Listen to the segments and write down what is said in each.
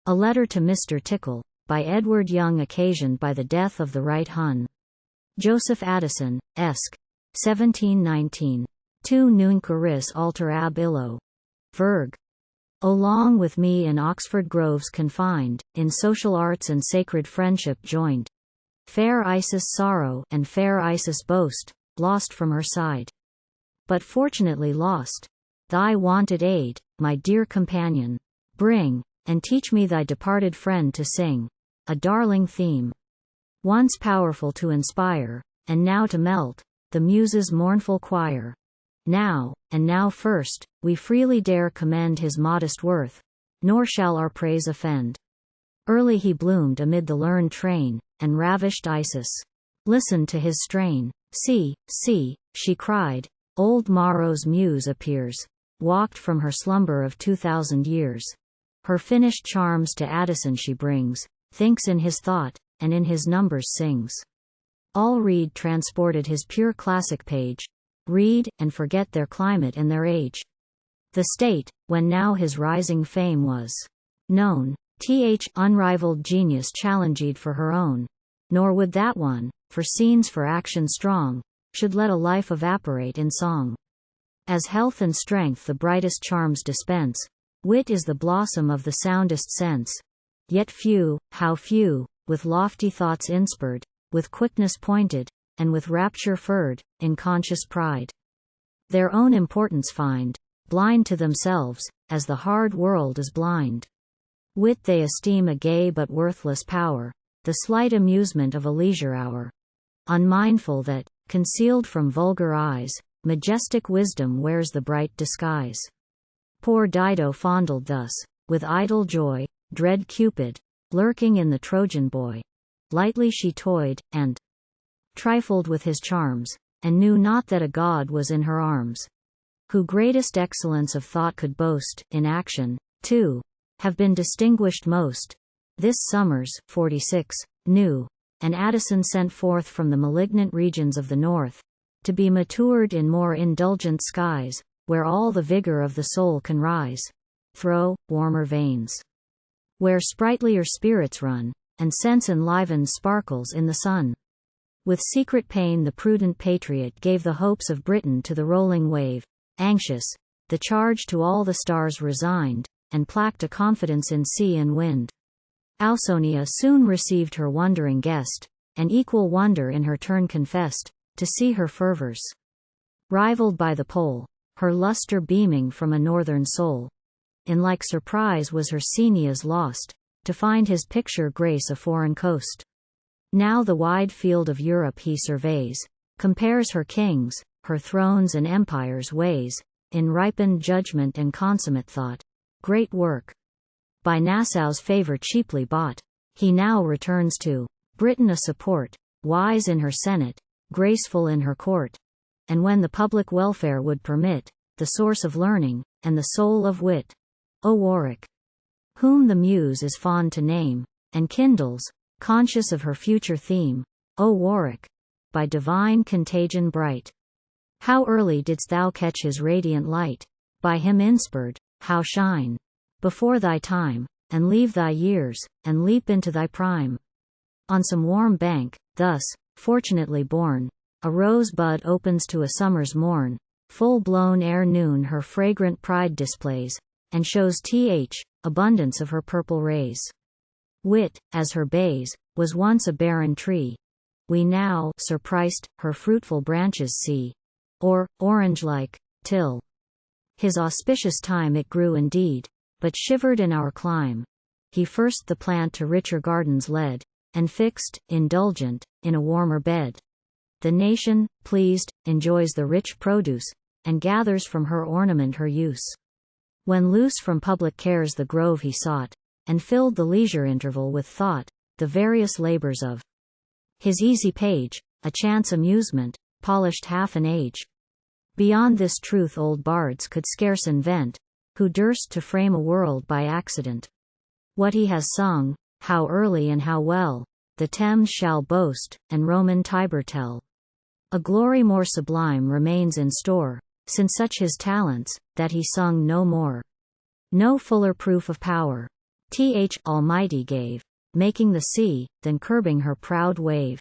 A letter to Mr. Tickell, by Edward Young, occasioned by the death of the right Hun. Joseph Addison, Esq. 1719. 2 nunc eris alter ab illo. VIRG. Along with me in Oxford groves confined, in social arts and sacred friendship joined. Fair Isis sorrow and fair Isis boast, lost from her side. But fortunately lost. Thy wonted aid, my dear companion, bring, and teach me thy departed friend to sing. A darling theme. Once powerful to inspire, and now to melt, the muses' mournful choir. Now, and now first, we freely dare commend his modest worth, nor shall our praise offend. Early he bloomed amid the learned train, and ravished Isis. Listened to his strain. See, see, she cried, old Maro's muse appears, walked from her slumber of 2,000 years. Her finished charms to Addison she brings, thinks in his thought, and in his numbers sings. All read transported his pure classic page, read, and forget their climate and their age. The state, when now his rising fame was known, unrivaled genius challenged for her own, nor would that one, for scenes for action strong, should let a life evaporate in song. As health and strength the brightest charms dispense, wit is the blossom of the soundest sense. Yet few, how few, with lofty thoughts inspired, with quickness pointed, and with rapture furred, in conscious pride, their own importance find, blind to themselves, as the hard world is blind. Wit they esteem a gay but worthless power, the slight amusement of a leisure hour. Unmindful that, concealed from vulgar eyes, majestic wisdom wears the bright disguise. Poor Dido fondled thus, with idle joy, dread Cupid, lurking in the Trojan boy. Lightly she toyed, and trifled with his charms, and knew not that a god was in her arms, who greatest excellence of thought could boast. In action, too, have been distinguished most. This summer's 46, new, and Addison sent forth from the malignant regions of the north, to be matured in more indulgent skies, where all the vigor of the soul can rise, through warmer veins, where sprightlier spirits run, and sense enlivened sparkles in the sun. With secret pain the prudent patriot gave the hopes of Britain to the rolling wave, anxious, the charge to all the stars resigned, and placked a confidence in sea and wind. Ausonia soon received her wondering guest, and equal wonder in her turn confessed, to see her fervors rivaled by the pole, her luster beaming from a northern soul. In like surprise was her Senia's lost, to find his picture grace a foreign coast. Now the wide field of Europe he surveys, compares her kings, her thrones and empires weighs, in ripened judgment and consummate thought. Great work, by Nassau's favor cheaply bought, he now returns to Britain a support, wise in her senate, graceful in her court, and when the public welfare would permit, the source of learning, and the soul of wit. O Warwick, whom the muse is fond to name, and kindles, conscious of her future theme, O Warwick, by divine contagion bright. How early didst thou catch his radiant light, by him inspired, how shine before thy time, and leave thy years, and leap into thy prime. On some warm bank, thus, fortunately born, a rosebud opens to a summer's morn, full-blown ere noon her fragrant pride displays, and shows abundance of her purple rays. Wit, as her bays, was once a barren tree. We now, surprised, her fruitful branches see, or, orange-like, till his auspicious time it grew indeed, but shivered in our clime. He first the plant to richer gardens led, and fixed, indulgent, in a warmer bed. The nation, pleased, enjoys the rich produce, and gathers from her ornament her use. When loose from public cares the grove he sought, and filled the leisure interval with thought, the various labors of his easy page, a chance amusement, polished half an age. Beyond this truth old bards could scarce invent, who durst to frame a world by accident. What he has sung, how early and how well, the Thames shall boast, and Roman Tiber tell. A glory more sublime remains in store, since such his talents, that he sung no more. No fuller proof of power, Almighty gave, making the sea, then curbing her proud wave.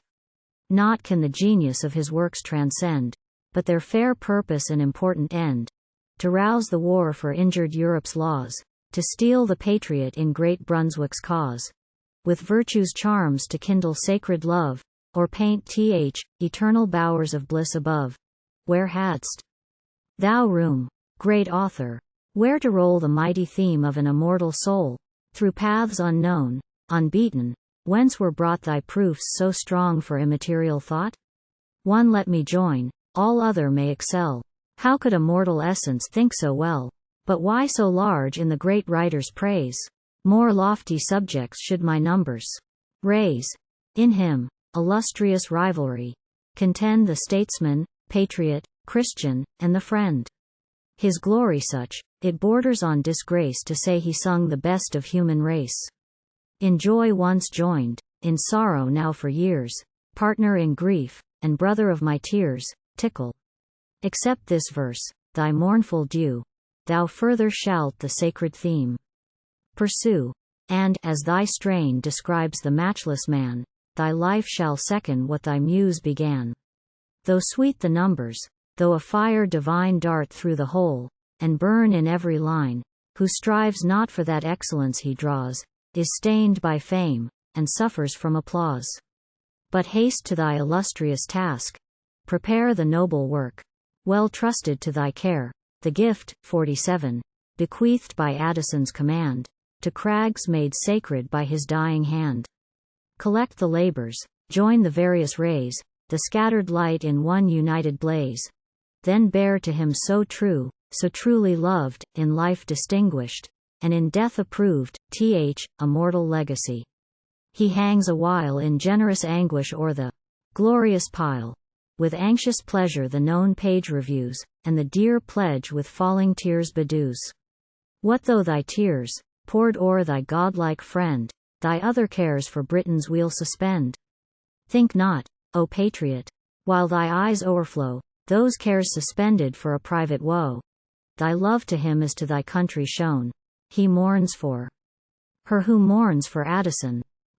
Naught can the genius of his works transcend, but their fair purpose and important end, to rouse the war for injured Europe's laws, to steel the patriot in Great Brunswick's cause, with virtue's charms to kindle sacred love, or paint eternal bowers of bliss above. Where hadst thou room, great author, where to roll the mighty theme of an immortal soul, through paths unknown, unbeaten, whence were brought thy proofs so strong for immaterial thought? One let me join, all other may excel. How could a mortal essence think so well? But why so large in the great writer's praise? More lofty subjects should my numbers raise. In him, illustrious rivalry, contend the statesman, patriot, Christian, and the friend. His glory such, it borders on disgrace to say he sung the best of human race. In joy once joined, in sorrow now for years, partner in grief, and brother of my tears, Tickell. Accept this verse, thy mournful due, thou further shalt the sacred theme pursue, and, as thy strain describes the matchless man, thy life shall second what thy muse began. Though sweet the numbers, though a fire divine dart through the whole, and burn in every line, who strives not for that excellence he draws, is stained by fame, and suffers from applause. But haste to thy illustrious task, prepare the noble work, well trusted to thy care, the gift, 47, bequeathed by Addison's command, to crags made sacred by his dying hand. Collect the labors, join the various rays, the scattered light in one united blaze. Then bear to him so true, so truly loved, in life distinguished, and in death approved, a mortal legacy. He hangs awhile in generous anguish o'er the glorious pile, with anxious pleasure the known page reviews, and the dear pledge with falling tears bedews. What though thy tears, poured o'er thy godlike friend, thy other cares for Britain's weal suspend? Think not, O patriot, while thy eyes o'erflow, those cares suspended for a private woe. Thy love to him is to thy country shown. He mourns for her who mourns for Addison.